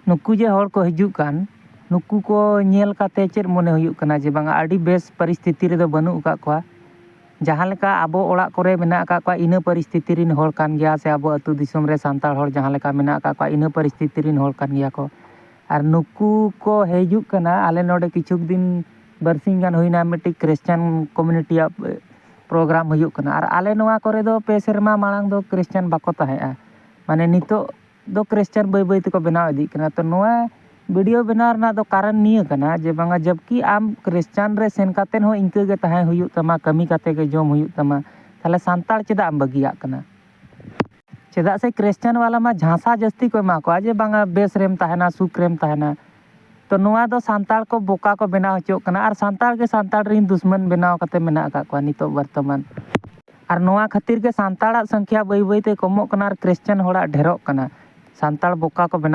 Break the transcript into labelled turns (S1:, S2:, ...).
S1: नुकु जे हर को हिजुक कान नुकु को नेल काते चेद मने हुयुक कना जे बांगा आडी बेस परिस्थिति रे दो बनु का कोआ जहां लेका आबो ओड़ा करे मेना का कोआ इना परिस्थिति रिन हर कान गया से आबो अतु दिसम रे सांताल हर जहां लेका मेना का कोआ इना परिस्थिति रिन हर कान गया को और नुकु को हिजुक कना आले नोडे किछुक दिन बरसिंग गान होइना मिट्टी क्रिश्चियन कम्युनिटी प्रोग्राम हुयुक कना और आले नोआ करे दो पे सेरमा मांग दो क्रिश्चियन बाको ताहेआ माने नितो दो क्रिश्चियन बै बै तको बनाव इदी कना तो नोआ वीडियो बनाव ना दो कारण निया कना जे बांगा जबकि आम क्रिश्चियन रे सेन कातेन हो इनके गे ताहे हुयुक तमा कमी काते गे जम हुयुक तमा ताले सांताल चेदा आम बगिया कना चेदा से क्रिश्चियन वाला मा झांसा जस्ती को मा को जे बांगा बेस रेम ताहेना सुख रेम ताहेना तो नोआ दो सांताल को बोका को बनाव हचो कना और सांताल के सांताल रिन दुश्मन बनाव काते मेना का को नितो वर्तमान और नोआ खातिर के सांताल संख्या बै बै ते कमो कना और क्रिश्चियन होड़ा ढेरोक कना सांताल बोका को बनाव